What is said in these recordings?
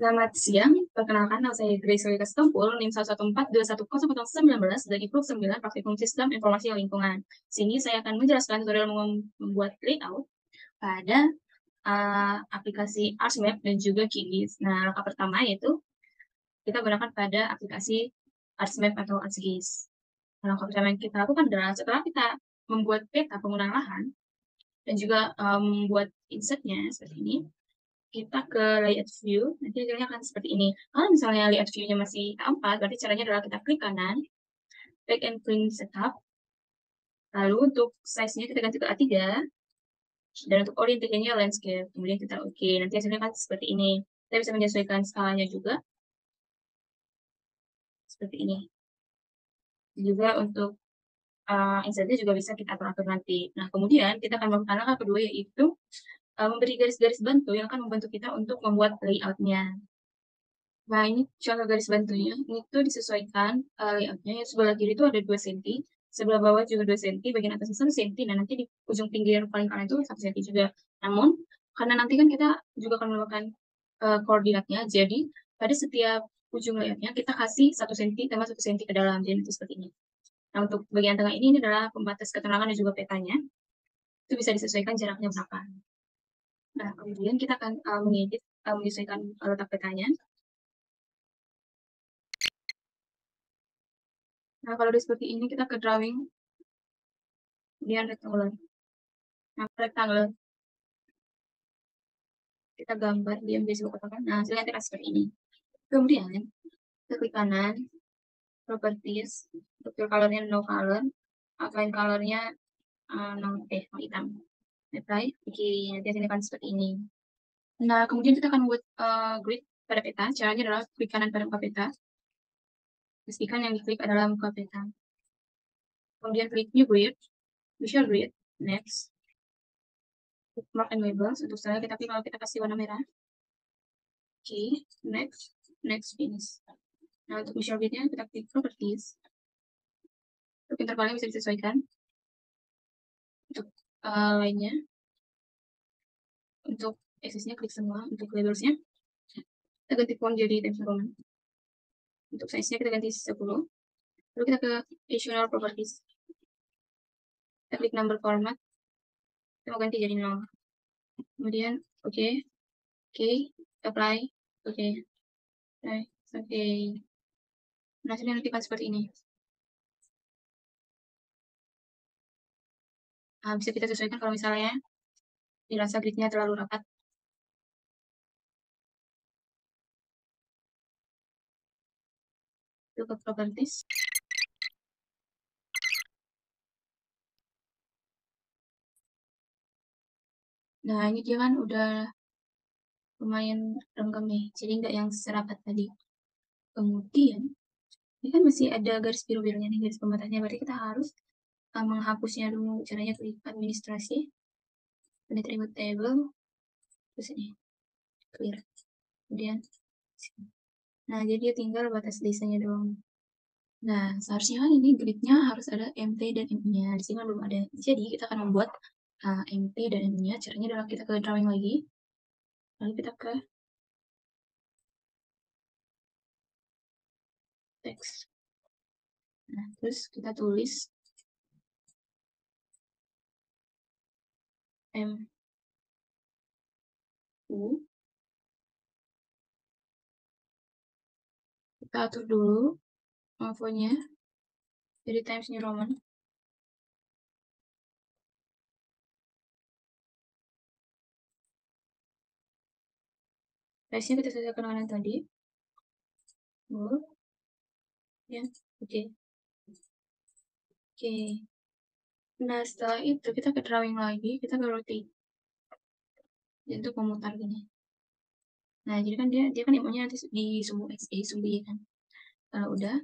Selamat siang, perkenalkan nama saya Grace Rika Setompul, NIM 114210019 dari Grup 9 Praktikum Sistem Informasi Lingkungan. Sini saya akan menjelaskan tutorial membuat layout pada aplikasi ArtsMap dan juga QGIS. Nah, langkah pertama yaitu kita gunakan pada aplikasi ArtsMap atau ArtsGIS. Langkah pertama yang kita lakukan adalah setelah kita membuat peta penggunaan lahan dan juga membuat insertnya seperti ini, kita ke layout view, nanti hasilnya akan seperti ini. Kalau misalnya layout view-nya masih A4, berarti caranya adalah kita klik kanan, drag and print setup, lalu untuk size-nya kita ganti ke A3, dan untuk orientasinya landscape, kemudian kita oke, nanti hasilnya akan seperti ini. Kita bisa menyesuaikan skalanya juga, seperti ini. Juga untuk insertnya juga bisa kita atur-atur nanti. Nah, kemudian kita akan melakukan langkah kedua, yaitu memberi garis-garis bantu yang akan membantu kita untuk membuat layout-nya. Nah, ini contoh garis bantunya, ini tuh disesuaikan layout-nya, yang sebelah kiri itu ada 2 cm, sebelah bawah juga 2 cm, bagian atasnya 1 cm, dan nanti di ujung pinggir yang paling kanan itu 1 cm juga. Namun, karena nanti kan kita juga akan melakukan koordinatnya, jadi pada setiap ujung layout-nya kita kasih 1 cm tambah 1 cm ke dalam, jadi itu seperti ini. Nah, untuk bagian tengah ini adalah pembatas keterangan dan juga petanya, itu bisa disesuaikan jaraknya berapa. Nah, kemudian kita akan mengedit, menyesuaikan letak petanya. Nah, kalau udah seperti ini, kita ke drawing, kemudian rectangular. Nah, rectangular, kita gambar, dia menjadi sebuah kotakan. Nah, hasilnya akan seperti ini. Kemudian, kita klik kanan, properties, untuk fill color-nya no color, outline color-nya no hitam. Apply, oke, nanti hasilnya akan seperti ini. Nah, kemudian kita akan buat grid pada peta. Caranya adalah klik kanan pada muka peta. Pastikan yang diklik adalah muka peta. Kemudian klik new grid, visual grid, next. Bookmark and labels, untuk setelah kita klik, kalau kita kasih warna merah. Oke, next, finish. Nah, untuk visual grid-nya kita klik properties. Untuk intervalnya bisa disesuaikan. Untuk lainnya, untuk axis-nya klik semua. Untuk labels-nya, kita ganti font jadi Times New Roman. Untuk size-nya kita ganti 10. Lalu kita ke additional properties. Kita klik number format. Kita mau ganti jadi 0. Kemudian, oke, apply, oke. Nah, hasilnya nanti akan seperti ini. Nah, bisa kita sesuaikan kalau misalnya dirasa grid-nya terlalu rapat. Itu ke properties. Nah, ini dia kan udah lumayan renggang nih, jadi nggak yang serapat tadi. Kemudian, ini kan masih ada garis biru-birunya nih, garis pembatasnya, berarti kita harus menghapusnya dulu. Caranya klik administrasi, edit remote table, terus ini, clear. Kemudian, nah jadi dia tinggal batas desanya doang. Nah, seharusnya kan ini gridnya harus ada MT dan MI-nya. Di sini kan belum ada. Jadi, kita akan membuat MT dan MI-nya. Caranya adalah kita ke drawing lagi. Lalu kita ke teks. Nah, terus kita tulis M U. Kita atur dulu fontnya jadi Times New Roman. Size-nya kita sesuaikan dengan yang tadi. Ya, oke. Nah, setelah itu kita ke drawing lagi, kita ke rotate. Jadi untuk memutar gini. Nah, jadi kan dia kan ilmunya nanti di sumbu X, sumbu Y kan. Kalau udah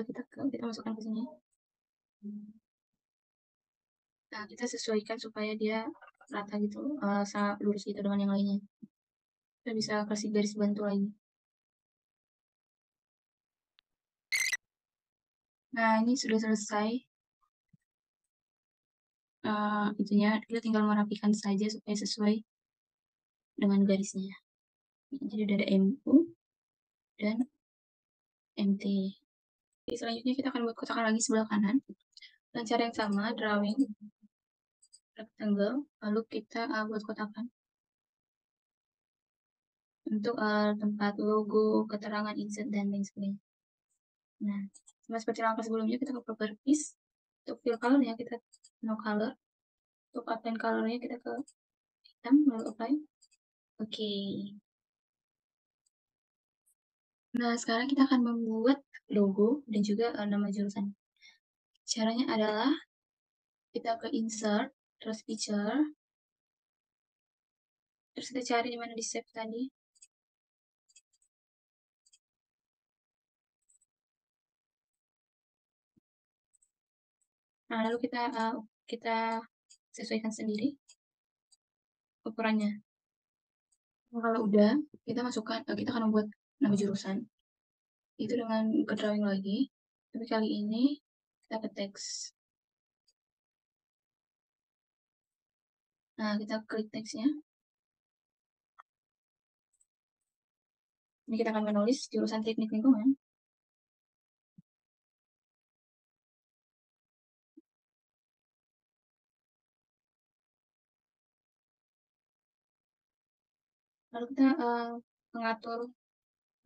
kita masukkan ke sini. Nah, kita sesuaikan supaya dia rata gitu, lurus gitu dengan yang lainnya. Kita bisa kasih garis bantu lagi. Nah, ini sudah selesai. itunya kita tinggal merapikan saja supaya sesuai dengan garisnya. Jadi udah ada MU dan MT. Jadi selanjutnya kita akan buat kotakan lagi sebelah kanan. Dengan cara yang sama, drawing rectangle, lalu kita buat kotakan untuk tempat logo, keterangan insert, dan lain sebagainya. Nah, sama seperti langkah sebelumnya, kita ke properties. Untuk fill color-nya kita no color. Untuk outline color-nya kita ke hitam, lalu apply. Oke. Nah, sekarang kita akan membuat logo dan juga nama jurusan. Caranya adalah kita ke insert, terus picture, terus kita cari di mana di save tadi. Nah, lalu kita sesuaikan sendiri ukurannya. Nah, kalau udah, kita masukkan, kita akan membuat nama jurusan. Itu dengan ke drawing lagi, tapi kali ini kita ke teks. Nah, kita klik teksnya. Ini kita akan menulis jurusan teknik lingkungan. Lalu kita mengatur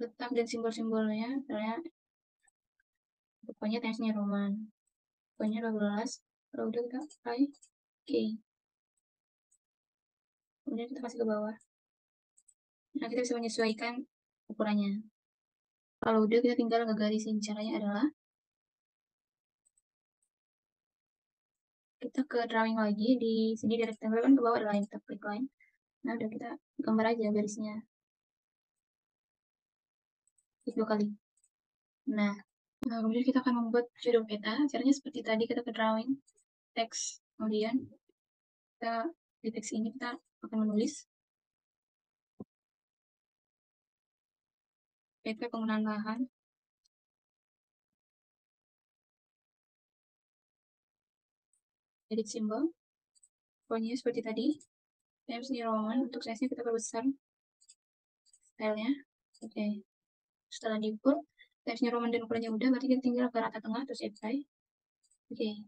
letak dan simbol-simbolnya, misalnya pokoknya teksnya Roman, pokoknya 12, lalu udah kita apply, oke. Kemudian kita kasih ke bawah. Nah, kita bisa menyesuaikan ukurannya. Kalau udah, kita tinggal ngegarisin. Caranya adalah kita ke drawing lagi, di sini di rectangle kan ke bawah ada line, kita klik line. Nah, udah kita gambar aja garisnya. Klik 2 kali. Nah, kemudian kita akan membuat judul peta. Caranya seperti tadi, kita ke drawing, teks, kemudian kita di teks ini kita akan menulis peta penggunaan lahan, edit simbol, pokoknya seperti tadi. Times New Roman, untuk size-nya kita perbesar stylenya. Oke. Setelah diimport, Times New Roman dan ukurannya udah, berarti kita tinggal ke rata tengah, terus apply. Oke.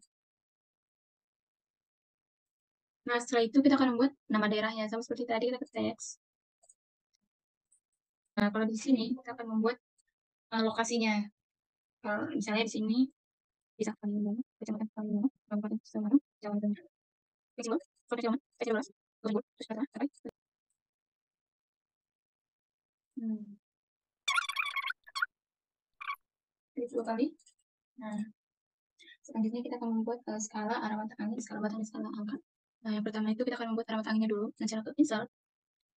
Nah, setelah itu kita akan membuat nama daerahnya. Sama seperti tadi, kita ke teks. Nah, kalau di sini, kita akan membuat lokasinya. Kalau misalnya di sini, bisa Kalimantan, Kecamatan Kalimantan, Kabupaten Semarang, Jawa Tengah. Kecil, Kota Cilman, kecil belas, terus kata, sampai. Hmm. Klik 2 kali. Nah, selanjutnya kita akan membuat skala arah mata angin, skala batang, dan skala angka. Nah, yang pertama itu kita akan membuat arah mata anginnya dulu. Dengan cara ke insert,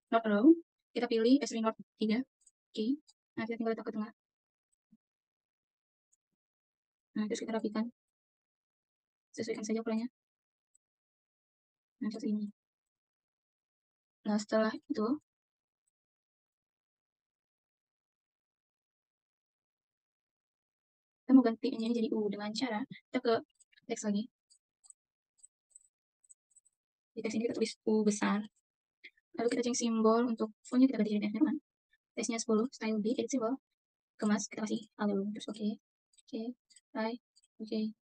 North Row, kita pilih Extreme North 3, oke. Nah, kita tinggal letak ke tengah. Nah, terus kita rapikan. Sesuaikan saja ukurannya. Nah, seperti ini. Nah, setelah itu, kita mau ganti ini jadi U dengan cara kita ke teks lagi. Di teks ini kita tulis U besar. Lalu kita change simbol untuk fontnya kita ganti jadi F9. Teksnya 10, style B, edit simbol. Kemas, kita kasih A dulu. Terus oke. Oke, bye. Oke.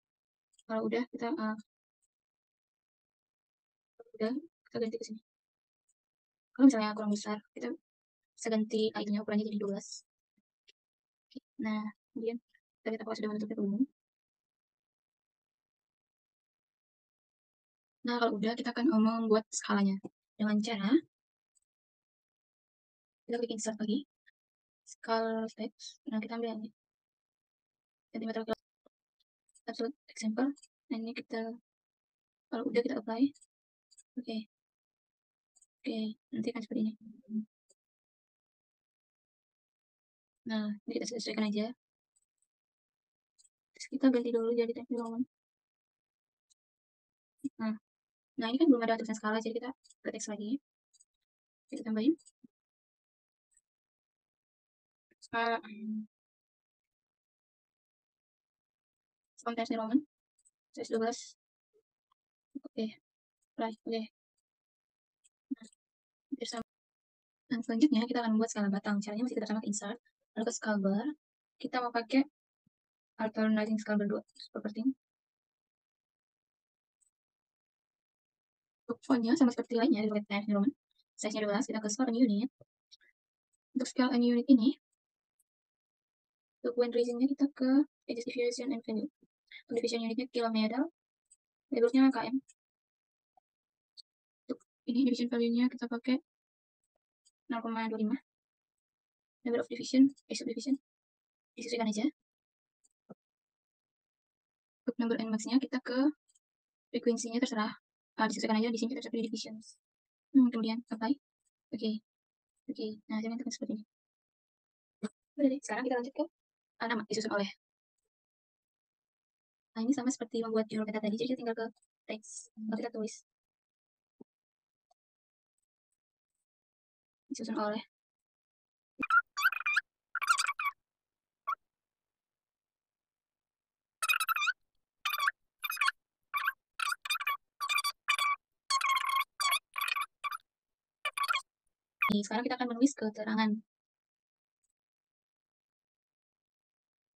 Kalau udah, kita ganti ke sini. Kalau misalnya kurang besar, kita bisa ganti ID-nya ukurannya jadi 12. Oke. Nah, kemudian kita lihat apakah sudah menutup umum. Nah, kalau udah, kita akan membuat skalanya. Dengan cara, kita klik insert lagi. Scale text. Nah, kita ambil ini. Centimeter ke absolute example. Nah, ini kita, kalau udah kita apply. Oke. Oke, nanti akan seperti ini. Nah, ini kita sesuaikan aja. Terus kita ganti dulu jadi time environment. Nah, ini kan belum ada tulisan skala, jadi kita ke teks lagi. Kita tambahin. Skala. Font Times New Roman. Size 12. Oke, right, oke. Nah, hampir sama. Nah, selanjutnya kita akan membuat skala batang. Caranya masih tetap sama ke insert, lalu ke scale bar. Kita mau pakai alternating scale bar 2, seperti ini. Untuk fontnya sama seperti lainnya, dari Times New Roman. Size-nya 12, kita ke scale and unit. Untuk scale and unit ini, untuk when raising-nya kita ke edges diffusion and value. Untuk diffusion unitnya kilometer, labelnya km. Untuk ini division value-nya kita pakai 0,25. Number of division, subdivision, disesuaikan aja. Untuk number and max-nya kita ke frekuensinya terserah. Disesuaikan aja, di sini kita bisa pilih divisions. Kemudian apply. Oke. Nah, jangan tekan seperti ini. Udah deh, sekarang kita lanjut ke nama, disusun oleh. Nah, ini sama seperti membuat judul peta tadi, jadi kita tinggal ke teks. Lalu kita tulis. Disusun oleh. Nih, sekarang kita akan menulis keterangan.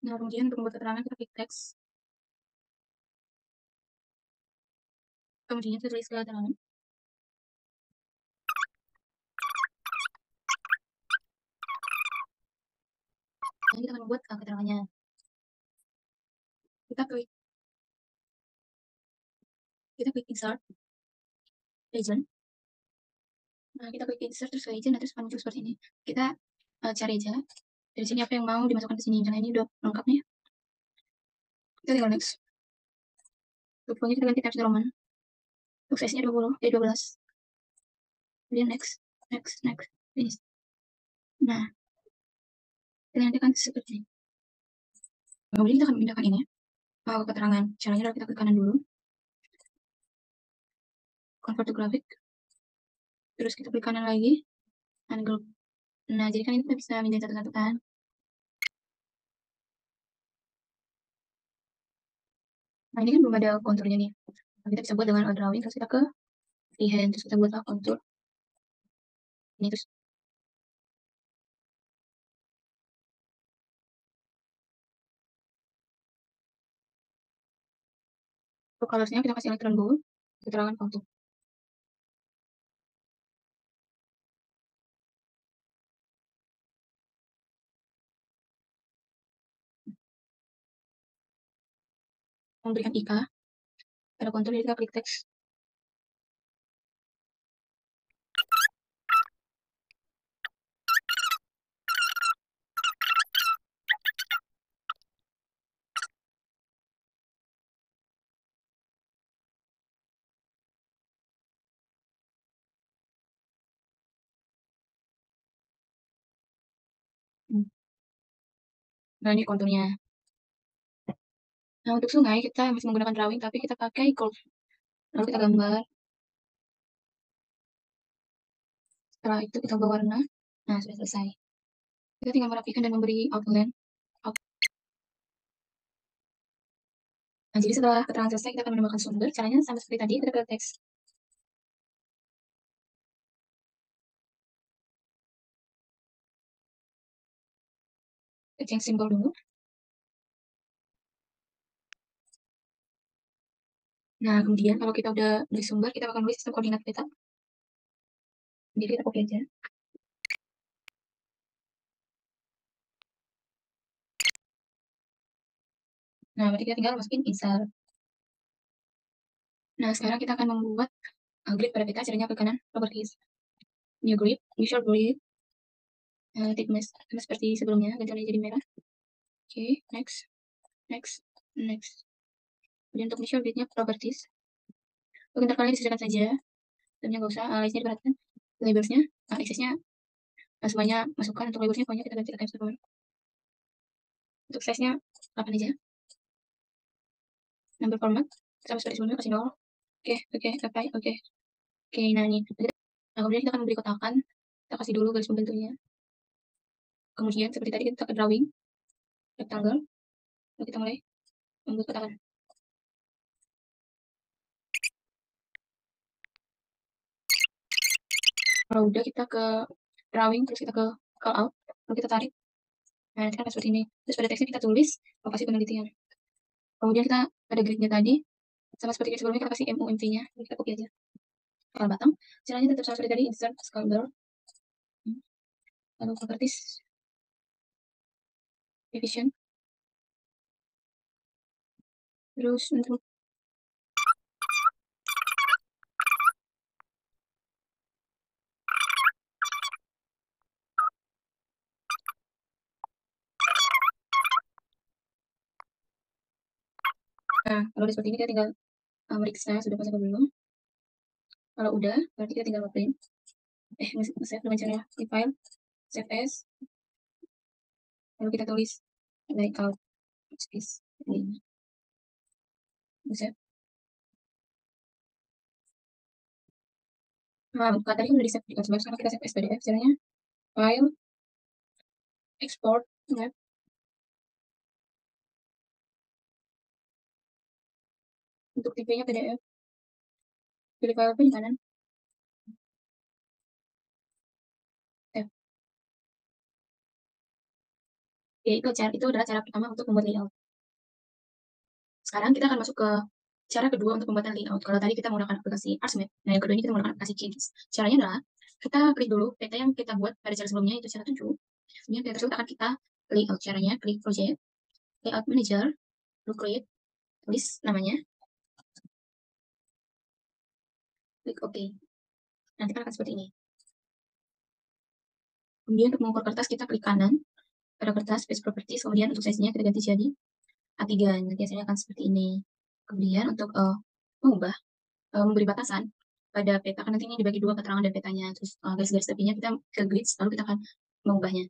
Nah, kemudian untuk membuat keterangan kita klik teks. Kemudian kita tulis keterangan. Nah, kita akan membuat keterangannya. Kita klik insert legend. Nah, kita klik insert terus legend, terus muncul seperti ini. Kita cari aja dari sini apa yang mau dimasukkan ke sini. Karena ini udah lengkap nih. Kita tinggal next. Untuk pokoknya kita ganti Times New Roman. Untuk size-nya 20, jadi 12. Kemudian next, finish. Nah, kita nantikan seperti ini. Kemudian kita akan memindahkan ini ke keterangan. Caranya adalah kita klik kanan dulu. Convert to graphic. Terus kita klik kanan lagi. Angle. Nah, jadi kan ini kita bisa mindahin satu-satu kan. Nah, ini kan belum ada konturnya nih. Nah, kita bisa buat dengan drawing, terus kita ke freehand, terus kita buat kontur. Ini terus. Untuk colors-nya kita kasih electron gold, keterangan kontur. Memberikan IK pada kontur, jadi kita klik teks. Nah, ini konturnya. Nah, untuk sungai kita masih menggunakan drawing, tapi kita pakai curve. Lalu kita gambar. Setelah itu kita ubah warna. Nah, sudah selesai. Kita tinggal merapikan dan memberi outline. Nah, jadi setelah keterangan selesai, kita akan menambahkan sumber. Caranya sama seperti tadi, kita ke teks. Kita change simbol dulu. Nah, kemudian kalau kita udah beri sumber, kita akan beri sistem koordinat peta. Jadi kita copy aja. Nah, berarti kita tinggal masukin insert. Nah, sekarang kita akan membuat grid pada peta. Caranya ke kanan, properties. New grid, usual grid. Thickness, sama seperti sebelumnya, ganti warnanya jadi merah. Oke, next. Kemudian untuk usual gridnya, properties. Untuk intervalnya disesuaikan saja. Tentunya nggak usah, labelsnya diperhatikan. Labelsnya, accessnya semuanya masukkan. Untuk labelsnya pokoknya kita ganti ke Times New Roman. Untuk size-nya 8 aja. Number format, sama seperti sebelumnya, kasih 0. Oke, apply, oke. Nah ini. Nah, kemudian kita akan memberi kotakan. Kita kasih dulu garis pembentuknya. Kemudian seperti tadi kita ke drawing, rectangle. Lalu kita mulai membuat kotakan. Kalau udah kita ke drawing, terus kita ke call out, lalu kita tarik. Nah, nanti kan akan seperti ini. Terus pada teksnya kita tulis lokasi penelitian. Kemudian kita ada grid-nya tadi, sama seperti yang sebelumnya kita kasih MUMV-nya, ini kita copy aja. Kalau batang, caranya tetap sama seperti tadi, insert scroll bar, lalu properties, division, terus untuk nah, kalau udah seperti ini kita tinggal meriksa sudah pas atau belum. Kalau udah, berarti kita tinggal print. Save dengan cara di file, save as, lalu kita tulis layout space ini. Save. Nah, bukan tadi kan udah di save di Canvas, sekarang kita save as PDF. Caranya file, export, map. Untuk tipenya PDF. Pilih file apa di kanan. Save. Ya, itu adalah cara pertama untuk membuat layout. Sekarang kita akan masuk ke cara kedua untuk pembuatan layout. Kalau tadi kita menggunakan aplikasi Artsmap, nah yang kedua ini kita menggunakan aplikasi Changes. Caranya adalah kita klik dulu peta yang kita buat pada cara sebelumnya, itu cara 7. Kemudian peta tersebut akan kita layout. Caranya klik project, layout manager, lalu create, tulis namanya, klik OK. Nanti akan seperti ini. Kemudian untuk mengukur kertas kita klik kanan pada kertas page properties, kemudian untuk size-nya kita ganti jadi A3. Nanti hasilnya akan seperti ini. Kemudian untuk mengubah memberi batasan pada peta, kan nanti ini dibagi dua keterangan dan petanya, terus garis-garis tepinya kita ke grids, lalu kita akan mengubahnya.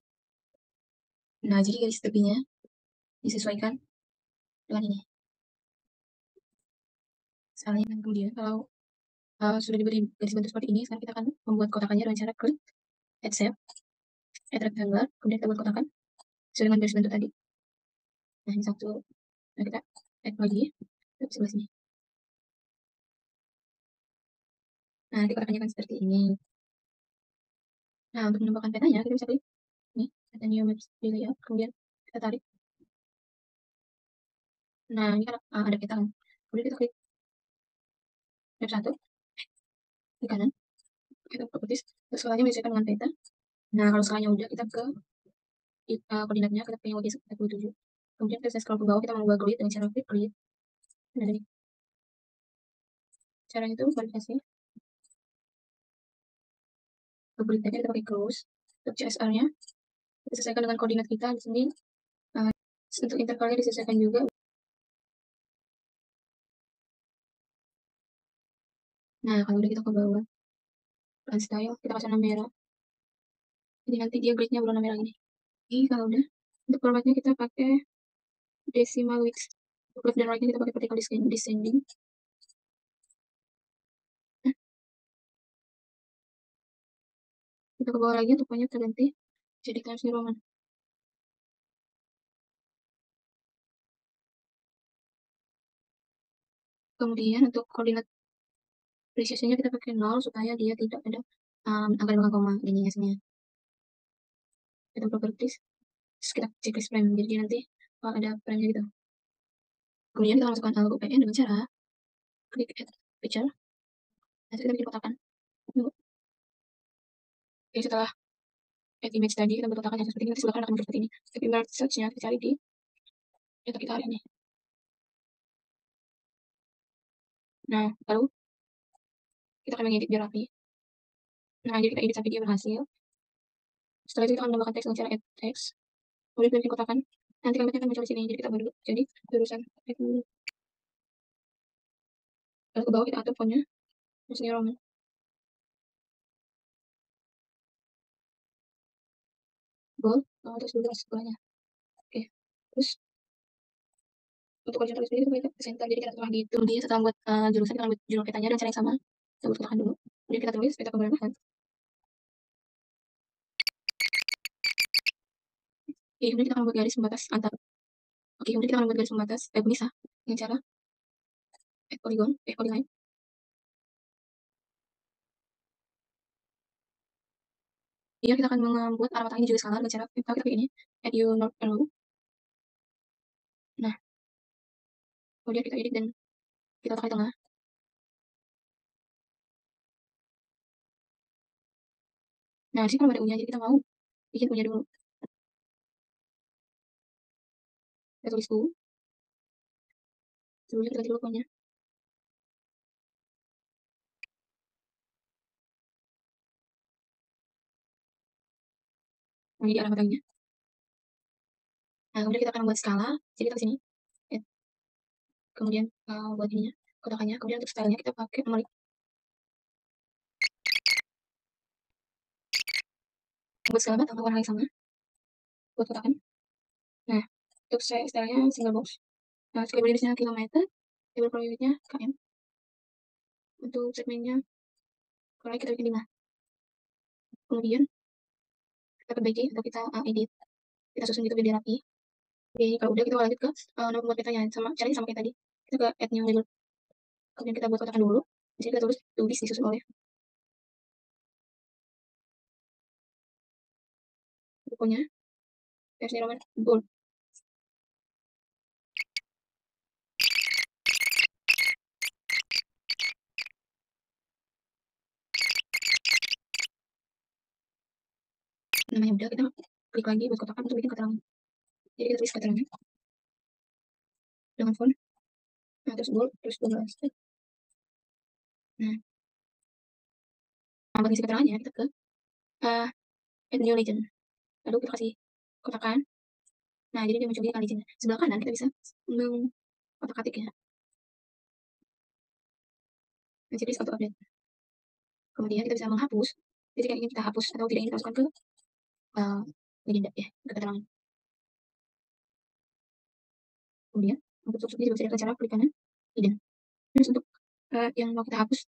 Nah, jadi garis tepinya disesuaikan dengan ini. Misalnya, kemudian kalau sudah diberi garis bentuk seperti ini, sekarang kita akan membuat kotakannya dengan cara klik add shape, add rectangle, kemudian kita buat kotakan sesuai dengan garis bentuk tadi. Nah, ini satu. Nah, kita add lagi ke sebelah sini. Nah, nanti kotakannya akan seperti ini. Nah, untuk menambahkan petanya, kita bisa klik ini, ada new maps di layout, kemudian kita tarik. Nah, ini kan ada peta kan. Kemudian kita klik map 1 di kanan, kita properties, terus skalanya menyesuaikan dengan peta. Nah, kalau skalanya udah, kita ke koordinatnya, kita pilih lagi 47. Kemudian kita scroll ke bawah, kita mengubah grid dengan cara klik grid. Nah, dari caranya itu verifikasi. Untuk grid tagnya kita pakai close. Untuk CSR-nya, kita sesuaikan dengan koordinat kita di sini. Untuk intervalnya disesuaikan juga. Nah, kalau udah kita ke bawah, plan style, kita kasih warna merah. Jadi nanti dia gridnya berwarna merah ini. Jadi kalau udah, untuk formatnya kita pakai decimal width. Untuk left dan right-nya kita pakai vertical descending. Nah, kita ke bawah lagi untuk banyak terganti jadi Times New Roman. Kemudian untuk koordinat precision-nya kita pakai 0 supaya dia tidak ada angka dengan koma gini hasilnya. Kita properties, terus kita checklist frame, jadi nanti ada frame-nya gitu. Kemudian kita masukkan logo PN dengan cara klik add picture. Nanti kita bikin kotakan. Oke, setelah add image tadi, kita buat kotakan yang seperti ini, nanti sebelah kanan akan muncul seperti ini. Tapi image search-nya kita cari di data kita hari ini. Nah, lalu kita akan mengedit biar rapi. Nah, jadi kita edit sampai dia berhasil. Setelah itu kita akan menambahkan teks dengan cara add text. Kemudian kita bikin kotakan. Nanti kalimatnya akan muncul di sini. Jadi kita baru jadi jurusan teknologi. Lalu ke bawah kita atur fontnya. Misalnya Roman. Bold. Terus dulu sebelahnya. Oke. Terus untuk original sendiri kita pakai center. Jadi kita setelah gitu. Dia setelah buat jurusan, kita buat judul petanya dan cara yang sama. Kita buat kotakan dulu. Kemudian kita tulis peta pemberantasan. Oke, kemudian kita akan buat garis pembatas antar. Oke, kemudian kita akan buat garis pembatas pemisah dengan cara polygon, polyline. Iya, kita akan membuat arah matang ini juga skala dengan cara kita klik ini, add your node arrow. Nah, kemudian kita edit dan kita letak di tengah. Nah, di sini kan ada U-nya, jadi kita mau bikin U-nya dulu. Kita tulis U, sebelumnya kita ganti dulu font-nya. Nah, jadi arah matangnya. Nah, kemudian kita akan membuat skala, jadi kita ke sini, add, kemudian buat ininya, kotakannya, kemudian untuk stylenya kita pakai nomor buat skala batang warna yang sama, buat kotakan. Nah, untuk stylenya single box. Nah, square body-nya kilometer, table per unit-nya km. Untuk segmennya, kalau kita bikin 5. Kemudian kita perbaiki atau kita edit, kita susun gitu biar dia rapi. Oke, kalau udah kita lanjut ke nomor buat petanya, sama caranya sama kayak tadi. Kita ke add new label, kemudian kita buat kotakan dulu. Di sini kita tulis to this disusun oleh bukunya versi Roman bold. Namanya udah, kita klik lagi buat kotakan untuk bikin keterangan. Jadi kita tulis keterangan dengan font, nah terus bold, terus 12. Nah, buat isi keterangannya kita ke add new legend. Lalu kita kasih kotakan. Nah, jadi dia muncul di legend. Sebelah kanan kita bisa mengotak-atik ya. Nah, jadi auto update. Kemudian kita bisa menghapus titik yang ingin kita hapus atau tidak ingin kita masukkan ke legenda ya, ke keterangan. Kemudian untuk subscribe juga bisa dengan cara klik kanan hidden. Terus untuk yang mau kita hapus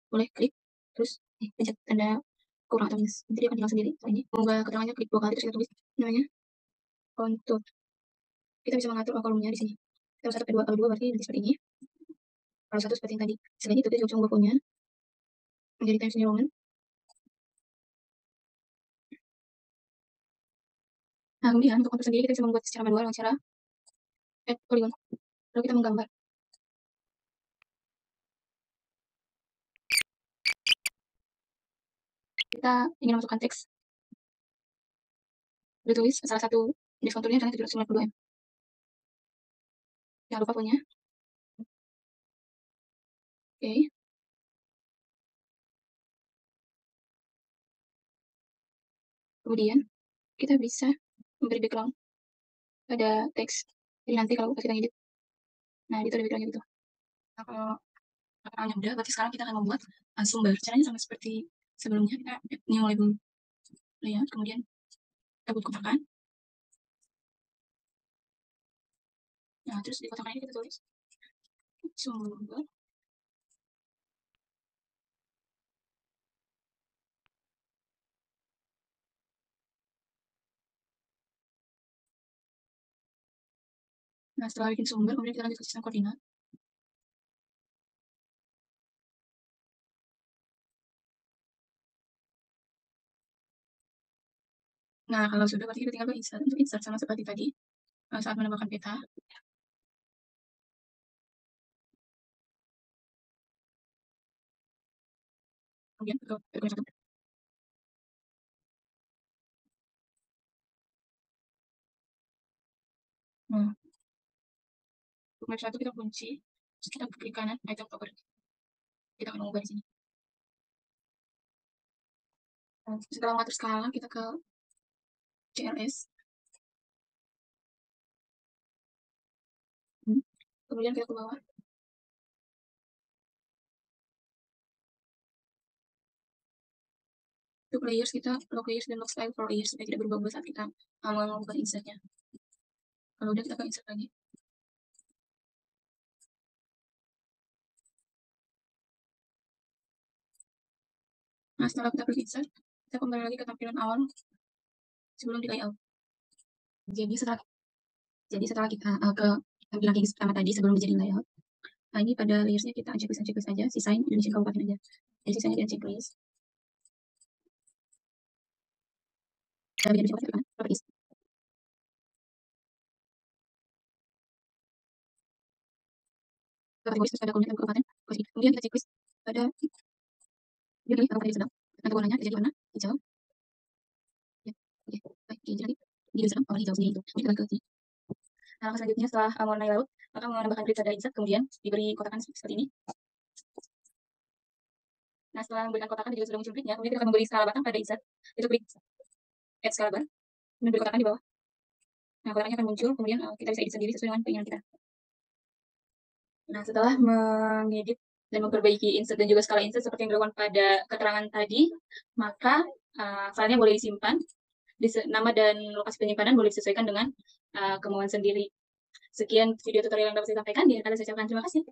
boleh klik terus pencet tanda kurang atau minus, nanti dia akan hilang sendiri. Ini semoga keterangannya klik 2 kali terus kita tulis namanya kontur. Kita bisa mengatur kolomnya di sini. Kalau 1 kedua, kalau 2 berarti nanti seperti ini. Kalau 1 seperti yang tadi. Selain itu kita juga bisa mengubah fontnya menjadi Times New Roman. Nah, kemudian untuk kontur sendiri kita bisa membuat secara manual dengan cara add polygon. Lalu kita menggambar. Kita ingin masukkan teks. Kita tulis salah satu indeks konturnya adalah 792 M. Jangan lupa fontnya. Oke. Kemudian kita bisa memberi background pada teks. Jadi nanti kalau kita ngedit, nah itu ada backgroundnya gitu. Nah, kalau keterangannya udah, berarti sekarang kita akan membuat sumber. Caranya sama seperti sebelumnya, kita add new label layout, kemudian kita buat kotakan. Nah, terus di kotakan ini kita tulis sumber. Nah, setelah bikin sumber, kemudian kita lanjut ke sistem koordinat. Nah, kalau sudah, berarti kita tinggal insert. Untuk insert sama seperti tadi, saat menambahkan peta. Kemudian ke background 1. Nah, untuk map 1 kita kunci, terus kita klik kanan, item property. Kita akan mengubah di sini. Nah, setelah mengatur skala, kita ke CLS. Kemudian kita ke bawah. Untuk layers kita lock layers dan lock style for layers supaya tidak berubah-ubah saat kita melakukan insertnya. Kalau udah kita ke insert lagi. Nah, setelah kita klik insert, kita kembali lagi ke tampilan awal sebelum di layout. Jadi setelah kita ke tampilan kayak pertama tadi sebelum dijadiin layout, nah ini pada layersnya kita checklist aja, sisain Indonesia Kabupaten aja. Jadi sisanya kita checklist. Dalam bagian berikutnya, properties. Kategori terus pada kolomnya dan kabupaten, posisi. Kemudian kita cek list pada dia pilih kabupaten sedang. Nanti warnanya jadi warna hijau. Ya, oke. Baik, jadi nanti di Sedang warna hijau sendiri itu. Kemudian kita ke sini. Nah, langkah selanjutnya setelah mewarnai laut, maka menambahkan grid pada insert, kemudian diberi kotakan seperti ini. Nah, setelah memberikan kotakan juga sudah muncul gridnya, kemudian kita akan memberi skala batang pada insert. Itu klik add skala bar, dan beri kotakan di bawah. Nah, kotaknya akan muncul, kemudian kita bisa edit sendiri sesuai dengan keinginan kita. Nah, setelah mengedit dan memperbaiki insert dan juga skala insert seperti yang dilakukan pada keterangan tadi, maka filenya boleh disimpan. Nama dan lokasi penyimpanan boleh disesuaikan dengan kemauan sendiri. Sekian video tutorial yang dapat saya sampaikan. Di akhir kata saya ucapkan terima kasih.